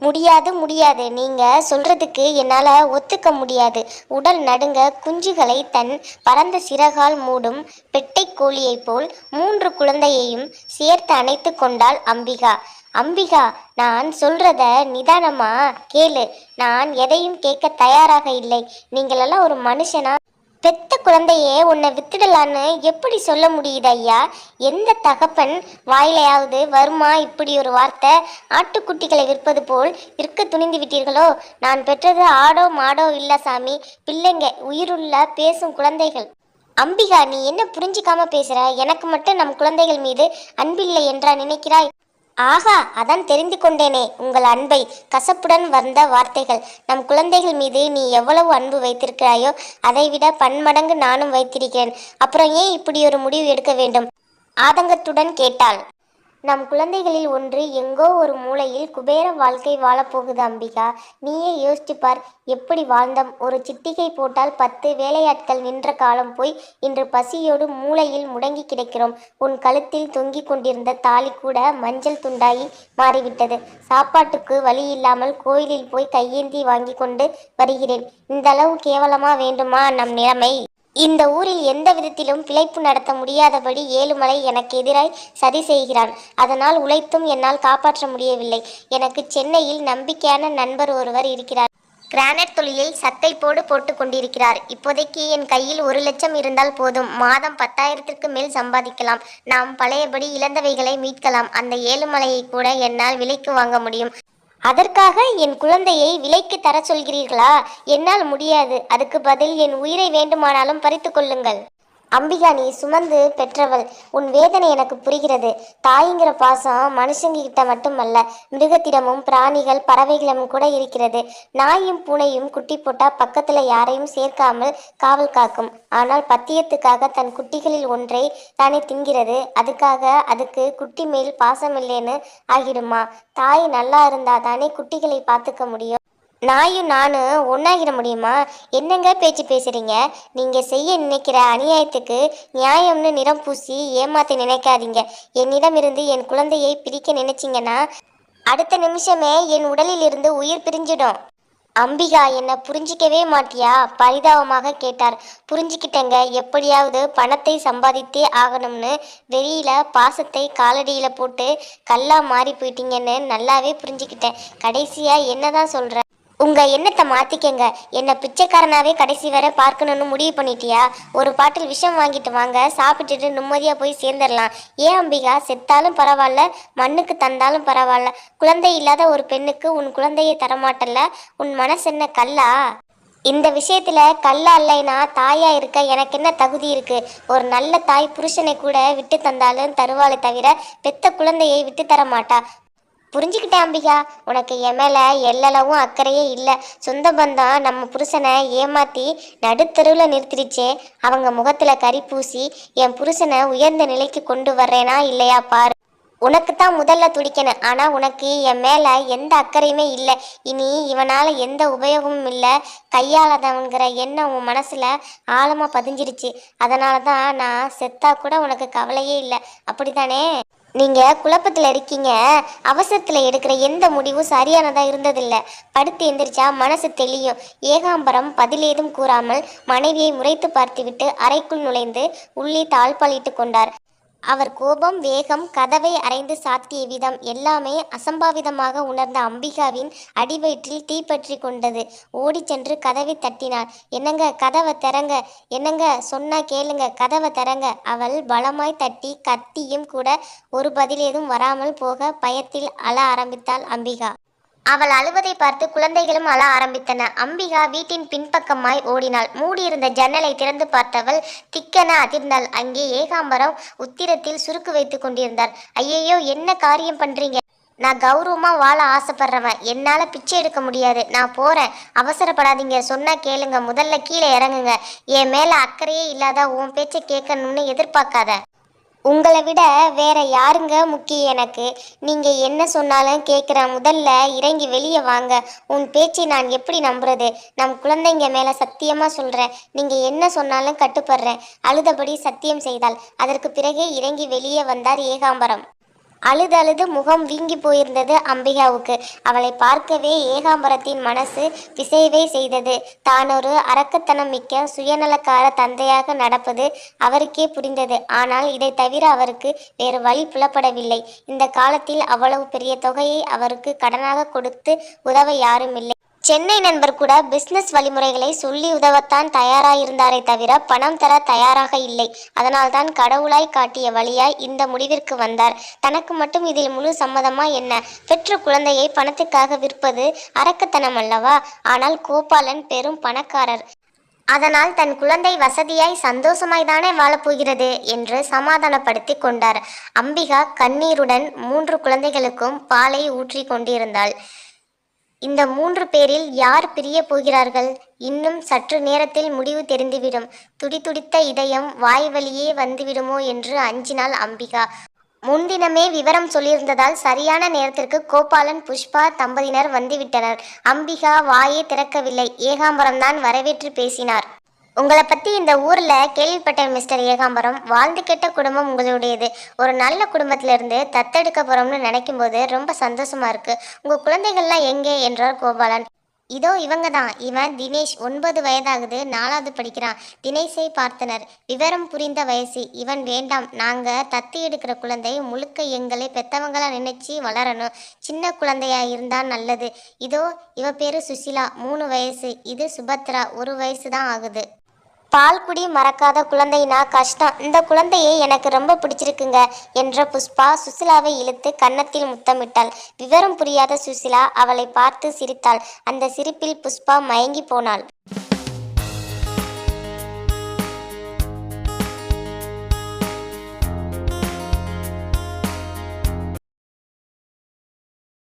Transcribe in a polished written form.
முடியாது முடியாது, நீங்க சொல்றதுக்கு என்னால ஒத்துக்க முடியாது. உடல் நடுங்க குஞ்சுகளை தன் பரந்த சிறகால் மூடும் பெட்டை கோழியைப் போல் 3 குழந்தையையும் சேர்த்து அணைத்து கொண்டாள் அம்பிகா. அம்பிகா, நான் சொல்றத நிதானமா கேளு. நான் எதையும் கேட்க தயாராக இல்லை. நீங்களெல்லாம் ஒரு மனுஷனா? பெத்த குழந்தையே உன்னை வித்துடலான்னு எப்படி சொல்ல முடியுது ஐயா? எந்த தகப்பன் வாயிலையாவது வருமா இப்படி ஒரு வார்த்தை? ஆட்டுக்குட்டிகளை விற்பது போல் விற்க துணிந்து விட்டீர்களோ? நான் பெற்றது ஆடோ மாடோ இல்ல சாமி, பிள்ளைங்க, உயிருள்ள பேசும் குழந்தைகள். அம்பிகா, நீ என்ன புரிஞ்சிக்காம பேசுற? எனக்கு மட்டும் நம் குழந்தைகள் மீது அன்பில்லை என்றா நினைக்கிறாய்? ஆகா, அதான் தெரிந்து கொண்டேனே உங்கள் அன்பை. கசப்புடன் வந்த வார்த்தைகள். நம் குழந்தைகள் மீது நீ எவ்வளவு அன்பு வைத்திருக்கிறாயோ அதைவிட பன்மடங்கு நானும் வைத்திருக்கிறேன். அப்புறம் ஏன் இப்படி ஒரு முடிவு எடுக்க வேண்டும்? ஆதங்கத்துடன் கேட்டாள். நம் குழந்தைகளில் ஒன்று எங்கோ ஒரு மூலையில் குபேர வாழ்க்கை வாழப்போகுது அம்பிகா. நீயே யோசிச்சுப்பார், எப்படி வாழ்ந்தோம். ஒரு சிட்டிகை போட்டால் 10 வேலையாட்கள் நின்ற காலம் போய் இன்று பசியோடு மூலையில் முடங்கி கிடக்கிறோம். உன் கழுத்தில் தொங்கிக் கொண்டிருந்த தாலி கூட மஞ்சள் துண்டாகி மாறிவிட்டது. சாப்பாட்டுக்கு வழி இல்லாமல் கோயிலில் போய் கையேந்தி வாங்கி கொண்டு வருகிறேன். இந்த அளவு கேவலமா வேண்டுமா நம் நிலைமை? இந்த ஊரில் எந்த விதத்திலும் பிழைப்பு நடத்த முடியாதபடி ஏழுமலை எனக்கு எதிராய் சதி செய்கிறான். அதனால் உழைத்தும் என்னால் காப்பாற்ற முடியவில்லை. எனக்கு சென்னையில் நம்பிக்கையான நண்பர் ஒருவர் இருக்கிறார். கிரானைட் தொழிலில் சத்தை போட்டு கொண்டிருக்கிறார். இப்போதைக்கு என் கையில் 1 லட்சம் இருந்தால் போதும். மாதம் 10,000க்கு மேல் சம்பாதிக்கலாம். நாம் பழையபடி இழந்தவைகளை மீட்கலாம். அந்த ஏழுமலையை கூட என்னால் விலைக்கு வாங்க முடியும். அதற்காக என் குழந்தையை விலைக்கு தர சொல்கிறீர்களா? என்னால் முடியாது. அதுக்கு பதில் என் உயிரை வேண்டுமானாலும் பறித்து கொள்ளுங்கள். அம்பிகா, நீ சுமந்து பெற்றவள். உன் வேதனை எனக்கு புரிகிறது. தாய்ங்கிற பாசம் மனுஷங்கிட்ட மட்டுமல்ல, மிருகத்திடமும் பிராணிகள் பறவைகளிடமும் கூட இருக்கிறது. நாயும் பூனையும் குட்டி போட்டா பக்கத்துல யாரையும் சேர்க்காமல் காவல் காக்கும். ஆனால் பத்தியத்துக்காக தன் குட்டிகளில் ஒன்றை தானே தின்கிறது. அதுக்கு குட்டி மேல் பாசம் இல்லைன்னு ஆகிடுமா? தாய் நல்லா இருந்தா தானே குட்டிகளை பார்த்துக்க முடியும். நாயும் நானும் ஒன்றாகிட முடியுமா? என்னங்க பேச்சு பேசுகிறீங்க? நீங்கள் செய்ய நினைக்கிற அநியாயத்துக்கு நியாயம்னு நிறம் பூசி ஏமாத்த நினைக்காதீங்க. என்னிடம் இருந்து என் குழந்தையை பிரிக்க நினைச்சிங்கன்னா அடுத்த நிமிஷமே என் உடலில் இருந்து உயிர் பிரிஞ்சிடும். அம்பிகா, என்னை புரிஞ்சிக்கவே மாட்டியா? பரிதாபமாக கேட்டார். புரிஞ்சுக்கிட்டேங்க. எப்படியாவது பணத்தை சம்பாதித்தே ஆகணும்னு வெறியில பாசத்தை காலடியில் போட்டு கல்லா மாறி போயிட்டீங்கன்னு நல்லாவே புரிஞ்சுக்கிட்டேன். கடைசியா என்னதான் சொல்ற? உங்க எண்ணத்தை மாத்திக்கங்க. என்ன பிச்சைக்காரனாவே கடைசி வரை பார்க்கணும்னு முடிவு பண்ணிட்டியா? ஒரு பாட்டில் விஷம் வாங்கிட்டு வாங்க, சாப்பிட்டுட்டு நிம்மதியா போய் சேர்ந்துடலாம். ஏன் அம்பிகா, செத்தாலும் பரவாயில்ல, மண்ணுக்கு தந்தாலும் பரவாயில்ல. குழந்தை இல்லாத ஒரு பெண்ணுக்கு உன் குழந்தையை தரமாட்டல்ல? உன் மனசு என்ன கல்லா? இந்த விஷயத்துல கல்லா இல்லைனா தாயா இருக்க எனக்கு என்ன தகுதி இருக்கு? ஒரு நல்ல தாய் புருஷனை கூட விட்டு தந்தாலும் தருவாளை தவிர பெத்த குழந்தையை விட்டு தர மாட்டா. புரிஞ்சுக்கிட்டேன் அம்பிகா. உனக்கு என் மேலே எல்லளவும் அக்கறையே இல்லை. சொந்த பந்தம் நம்ம புருஷனை ஏமாற்றி நடுத்தருவில் நிறுத்திடுச்சே, அவங்க முகத்தில் கறி பூசி என் புருஷனை உயர்ந்த நிலைக்கு கொண்டு வர்றேனா இல்லையா பாரு. உனக்கு தான் முதல்ல துடிக்கணும். ஆனால் உனக்கு என் மேலே எந்த அக்கறையுமே இல்லை. இனி இவனால் எந்த உபயோகமும் இல்லை. கையாளதவங்கிற எண்ணம் உன் மனசில் ஆழமாக பதிஞ்சிருச்சு. அதனால தான் நான் செத்தா கூட உனக்கு கவலையே இல்லை. அப்படித்தானே? நீங்கள் குழப்பத்தில் இருக்கீங்க. அவசரத்தில் எடுக்கிற எந்த முடிவும் சரியானதாக இருந்ததில்லை. படுத்து எந்திரிச்சா மனசு தெளியும். ஏகாம்பரம் பதிலேதும் கூறாமல் மனைவியை முறைத்து பார்த்துவிட்டு அறைக்குள் நுழைந்து உள்ளே தாழ்பாலிட்டு கொண்டார். அவர் கோபம், வேகம், கதவை அரைந்து சாத்திய விதம் எல்லாமே அசம்பாவிதமாக உணர்ந்த அம்பிகாவின் அடிவயிற்றில் தீப்பற்றி கொண்டது. ஓடி சென்று கதவை தட்டினார். என்னங்க, கதவை திறங்க. என்னங்க, சொன்னா கேளுங்க, கதவை திறங்க. அவள் பலமாய் தட்டி கத்தியும் கூட ஒரு பதிலேதும் வராமல் போக பயத்தில் அழ ஆரம்பித்தாள் அம்பிகா. அவள் அழுவதை பார்த்து குழந்தைகளும் அழ ஆரம்பித்தன. அம்பிகா வீட்டின் பின்பக்கமாய் ஓடினாள். மூடியிருந்த ஜன்னலை திறந்து பார்த்தவள் திக்கென அதிர்ந்தாள். அங்கே ஏகாம்பரம் உத்திரத்தில் சுருக்கு வைத்து கொண்டிருந்தார். ஐயையோ, என்ன காரியம் பண்றீங்க? நான் கௌரவமா வாழ ஆசைப்படுறவன். என்னால பிச்சை எடுக்க முடியாது. நான் போறேன். அவசரப்படாதீங்க. சொன்னா கேளுங்க. முதல்ல கீழே இறங்குங்க. என் மேல அக்கறையே இல்லாத உன் பேச்சை கேட்கணும்னு எதிர்பார்க்காத. உங்களை விட வேற யாருங்க முக்கியம் எனக்கு? நீங்க என்ன சொன்னாலும் கேட்குறேன். முதல்ல இறங்கி வெளியே வாங்க. உன் பேச்சை நான் எப்படி நம்புறது? நம் குழந்தைங்க மேல சத்தியமா சொல்றேன். நீங்க என்ன சொன்னாலும் கட்டுப்படுறேன். அழுதபடி சத்தியம் செய்தாள். அதற்கு பிறகே இறங்கி வெளியே வந்தார் ஏகாம்பரம். அழுது முகம் வீங்கி போயிருந்தது அம்பிகாவுக்கு. அவளை பார்க்கவே ஏகாம்பரத்தின் மனசு பிசைவை செய்தது. தானொரு அரக்கத்தனம் மிக்க சுயநலக்கார தந்தையாக நடப்பது அவருக்கே புரிந்தது. ஆனால் இதை தவிர அவருக்கு வேறு வழி புலப்படவில்லை. இந்த காலத்தில் அவ்வளவு பெரிய தொகையை அவருக்கு கடனாக கொடுத்து உதவ யாரும் இல்லை. சென்னை நண்பர் கூட பிசினஸ் வழிமுறைகளை சொல்லி உதவத்தான் தயாராயிருந்தாரே தவிர பணம் தர தயாராக இல்லை. அதனால்தான் கடவுளாய் காட்டிய வழியாய் இந்த முடிவிற்கு வந்தார். தனக்கு மட்டும் இதில் முழு சம்மதமா என்ன? பெற்ற குழந்தையை பணத்துக்காக விற்பது அரக்கத்தனம் அல்லவா? ஆனால் கோபாலன் பெரும் பணக்காரர். அதனால் தன் குழந்தை வசதியாய் சந்தோஷமாய்தானே வாழப்போகிறது என்று சமாதானப்படுத்தி கொண்டார். அம்பிகா கண்ணீருடன் 3 குழந்தைகளுக்கும் பாலை ஊற்றி கொண்டிருந்தாள். இந்த 3 பேரில் யார் பிரிய போகிறார்கள்? இன்னும் சற்று நேரத்தில் முடிவு தெரிந்துவிடும். துடிதுடித்த இதயம் வாய் வழியே வந்துவிடுமோ என்று அஞ்சினாள் அம்பிகா. முன்தினமே விவரம் சொல்லியிருந்ததால் சரியான நேரத்திற்கு கோபாலன் புஷ்பா தம்பதியினர் வந்துவிட்டனர். அம்பிகா வாயே திறக்கவில்லை. ஏகாம்பரம்தான் வரவேற்று பேசினார். உங்களை பற்றி இந்த ஊரில் கேள்விப்பட்டேன் மிஸ்டர் ஏகாம்பரம். வாழ்ந்து கெட்ட குடும்பம் உங்களுடையது. ஒரு நல்ல குடும்பத்திலிருந்து தத்தெடுக்க போகிறோம்னு நினைக்கும் போது ரொம்ப சந்தோஷமாக இருக்குது. உங்கள் குழந்தைகள்லாம் எங்கே என்றார் கோபாலன். இதோ இவங்க தான். இவன் தினேஷ், 9 வயதாகுது, 4வது படிக்கிறான். தினேஷை பார்த்தனர். விவரம் புரிந்த வயசு. இவன் வேண்டாம், நாங்கள் தத்தி எடுக்கிற குழந்தை முழுக்க எங்களை பெத்தவங்களா நினைச்சி வளரணும். சின்ன குழந்தையா இருந்தால் நல்லது. இதோ இவ பேரு சுசிலா, 3 வயசு. இது சுபத்ரா, 1 வயசு தான் ஆகுது. பால்குடி மறக்காத குழந்தைனா கஷ்டம். இந்த குழந்தையை எனக்கு ரொம்ப பிடிச்சிருக்குங்க என்ற புஷ்பா சுசிலாவை இழுத்து கன்னத்தில் முத்தமிட்டாள். விவரம் புரியாத சுசிலா அவளை பார்த்து சிரித்தாள். அந்த சிரிப்பில் புஷ்பா மயங்கி போனாள்.